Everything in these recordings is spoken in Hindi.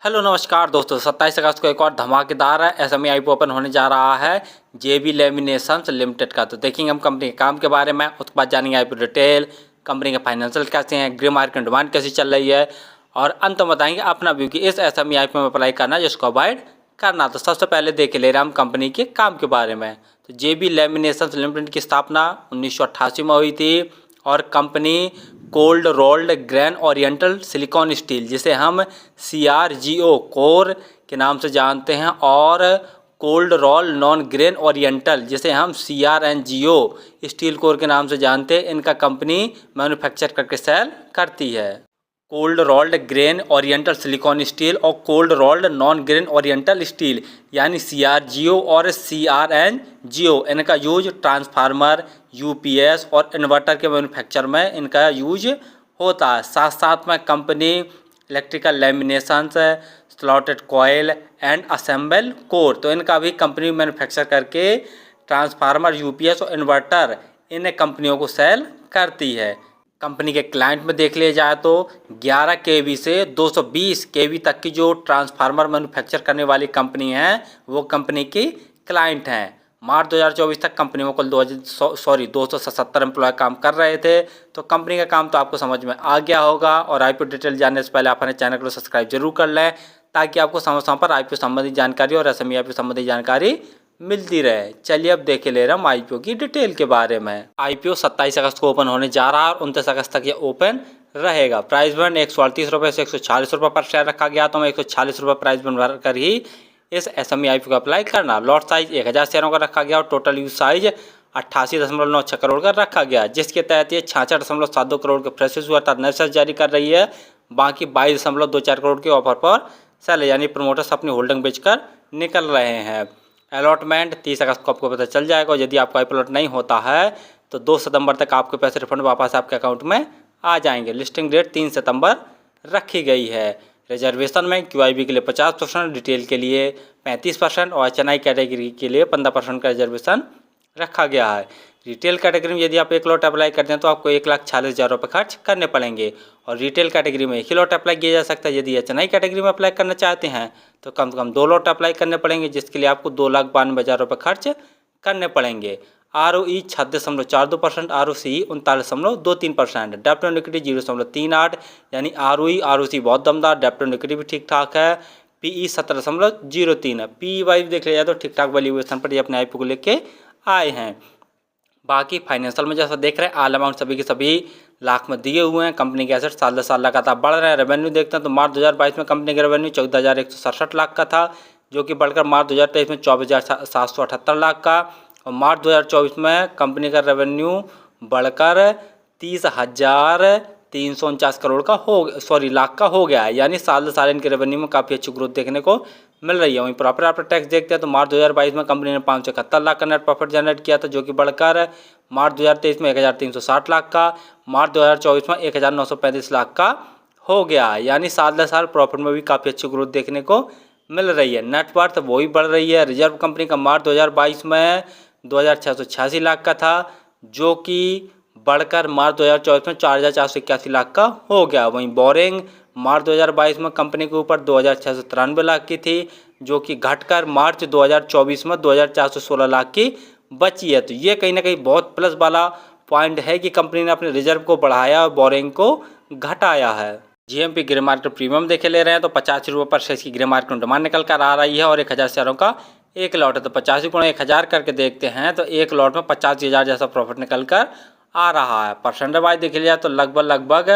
हेलो नमस्कार दोस्तों, 27 अगस्त को एक और धमाकेदार एसएमई आईपीओ ओपन होने जा रहा है जेबी लेमिनेशंस लिमिटेड का। तो देखेंगे हम कंपनी के काम के बारे में, उसके बाद जानेंगे आईपीओ डिटेल, कंपनी के फाइनेंशियल कैसे हैं, ग्रे मार्केट डिमांड कैसी चल रही है, और अंत में बताएंगे अपना व्यू कि इस एसएमई आईपीओ में अप्लाई करना जिसको अवॉइड करना। तो सबसे पहले देख ले रहे हैं हम कंपनी के काम के बारे में। तो जेबी लेमिनेशंस लिमिटेड की स्थापना 1988 में हुई थी और company cold rolled grain oriental silicon steel, जिसे हम CRGO कोर के नाम से जानते हैं, और cold roll non grain oriental जिसे हम CRNGO स्टील कोर के नाम से जानते हैं, इनका कंपनी मैन्युफैक्चर करके सेल करती है। Cold rolled grain oriental silicon steel और cold rolled non grain oriental steel यानी CRGO और CRNGO, इनका यूज ट्रांसफार्मर, UPS और इन्वर्टर के मैन्युफैक्चर में इनका यूज होता है। साथ साथ में company electrical laminations, slotted coil and assemble core, तो इनका भी कंपनी मैन्युफैक्चर करके ट्रांसफार्मर, UPS और इन्वर्टर इन कंपनियों को सेल करती है। कंपनी के क्लाइंट में देख लिया जाए तो 11 kV से 220 kV तक की जो ट्रांसफार्मर मैन्युफैक्चर करने वाली कंपनी है वो कंपनी की क्लाइंट हैं। मार्च 2024 तक कंपनी में कुल 277 एम्प्लॉय काम कर रहे थे। तो कंपनी का काम तो आपको समझ में आ गया होगा, और आईपीओ डिटेल जानने से पहले आप अपने चैनल को सब्सक्राइब जरूर कर लें ताकि आपको समय समय पर आईपीओ संबंधी जानकारी और एसएमई आईपीओ संबंधी जानकारी मिलती रहे। चलिए अब देख ले रहे हम आईपीओ की डिटेल के बारे में। आईपीओ 27 अगस्त को ओपन होने जा रहा है और 29 अगस्त तक ये ओपन रहेगा। प्राइस बैंड 138 रुपये से 140 रुपये पर शेयर रखा गया, तो मैं 140 रुपये प्राइस बैंड भर कर ही इस एसएमई आईपीओ को अप्लाई करना। लॉट साइज 1000 शेयरों का रखा गया और टोटल यूज साइज 88.96 करोड़ का रखा गया, जिसके तहत ये 66.72 करोड़ के फ्रेश इशू अर्थात नए शेयर जारी कर रही है। बाकी 22.24 करोड़ के ऑफर पर सेल यानी प्रमोटर्स अपनी होल्डिंग बेचकर निकल रहे हैं। अलॉटमेंट 30 अगस्त को आपको पता चल जाएगा, और यदि आपका अलॉट नहीं होता है तो 2 सितंबर तक आपके पैसे रिफंड वापस आपके अकाउंट में आ जाएंगे। लिस्टिंग डेट 3 सितंबर रखी गई है। रिजर्वेशन में QIB के लिए 50%, डिटेल के लिए 35% और HNI कैटेगरी के लिए 15% का रिजर्वेशन रखा गया है। रिटेल कैटेगरी में यदि आप एक लॉट अप्लाई करते हैं तो आपको 1,46,000 रुपये खर्च करने पड़ेंगे, और रिटेल कैटेगरी में एक ही लॉट अप्लाई किया जा सकता है। यदि HNI कैटेगरी में अप्लाई करना चाहते हैं तो कम से कम 2 लॉट अप्लाई करने पड़ेंगे, जिसके लिए आपको 2,92,000 रुपये खर्च करने पड़ेंगे। ROE 36.42%, ROCE 39.23%, डेप्ट ऑन इक्विटी 0.38 यानी ROE ROC बहुत दमदार, डेप्ट ऑन इक्विटी भी ठीक ठाक है। PE 17.03 है। PE वाइज देख लिया जाए तो ठीक ठाक वैल्यूएशन पर ये अपने आईपीओ को लेके आए हैं। बाकी फाइनेंशियल में जैसा देख रहे हैं ऑल अमाउंट सभी के सभी लाख में दिए हुए हैं। कंपनी के एसेट साल दर साल लगातार बढ़ रहे हैं। रेवेन्यू देखते हैं तो मार्च 2022 में कंपनी का रेवेन्यू 14,167 लाख का था, जो कि बढ़कर मार्च 2023 में 24,778 लाख का, और मार्च 2024 में कंपनी का रेवेन्यू बढ़कर 30,349 करोड़ का लाख का हो गया है। यानी साल दर साल इनके रेवेन्यू में काफ़ी अच्छी ग्रोथ देखने को मिल रही है। वहीं प्रॉफिट आफ्टर टैक्स देखते हैं तो मार्च 2022 में कंपनी ने 571 लाख का नेट प्रॉफिट जनरेट किया था, जो कि बढ़कर मार्च 2023 में 1,360 लाख का, मार्च 2024 में 1,935 लाख का हो गया। यानी साल दर साल प्रॉफिट में भी काफ़ी अच्छी ग्रोथ देखने को मिल रही है। नेट वर्थ वही बढ़ रही है। रिजर्व कंपनी का मार्च 2022 में 2,686 लाख का था, जो कि बढ़कर मार्च 2024 में 4,481 लाख का हो गया। वहीं बोरिंग मार्च 2022 में कंपनी के ऊपर 2,693 लाख की थी, जो कि घटकर मार्च 2024 में 2,416 लाख की बची है। तो ये कहीं ना कहीं बहुत प्लस वाला पॉइंट है कि कंपनी ने अपने रिजर्व को बढ़ाया और बोरिंग को घटाया है। GMP ग्रे मार्केट प्रीमियम देखे ले रहे हैं तो 85 रुपये पर शेयर की ग्रे मार्केट में डिमांड निकल कर आ रही है, और 1,000 शेयरों का एक लॉट है। तो 85 गुणा 1,000 करके देखते हैं तो एक लॉट में 85,000 जैसा प्रॉफिट निकल कर आ रहा है। परसेंटेज वाइज देख लिया तो लगभग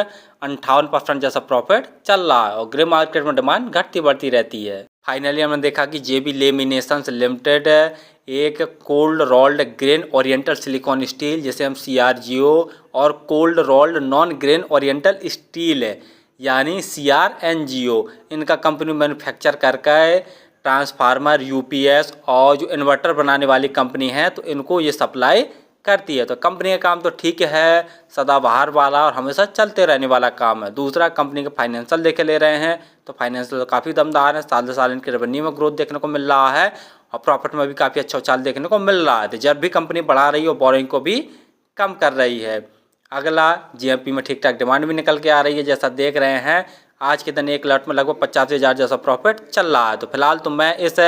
58% जैसा प्रॉफिट चल रहा है, और ग्रे मार्केट में डिमांड घटती बढ़ती रहती है। फाइनली हमने देखा कि जेबी लेमिनेशंस लिमिटेड एक cold rolled grain oriental silicon steel, जिसे हम CRGO, और cold rolled non grain oriental steel यानी CRNGO, इनका कंपनी मैन्युफैक्चर करके ट्रांसफार्मर, UPS और जो इन्वर्टर बनाने वाली कंपनी है तो इनको ये सप्लाई करती है। तो कंपनी का काम तो ठीक है, सदाबहार वाला और हमेशा चलते रहने वाला काम है। दूसरा कंपनी के फाइनेंशियल देखे ले रहे हैं तो फाइनेंशियल तो काफ़ी दमदार है। साल दर साल इनके रेवेन्यू में ग्रोथ देखने को मिल रहा है, और प्रॉफिट में भी काफ़ी अच्छा उछाल देखने को मिल रहा है। रिजर्व भी कंपनी बढ़ा रही है और बोरिंग को भी कम कर रही है। अगला GMP में ठीक ठाक डिमांड भी निकल के आ रही है। जैसा देख रहे हैं आज के दिन एक लॉट में लगभग 85,000 जैसा प्रॉफिट चल रहा है। तो फिलहाल तो मैं इस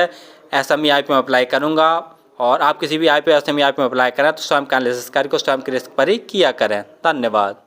SME IPO में अप्लाई करूँगा, और आप किसी भी IPO SME IPO में अप्लाई करें तो स्वयं का एनालिसिस करके स्वयं के रिस्क पर ही किया करें। धन्यवाद।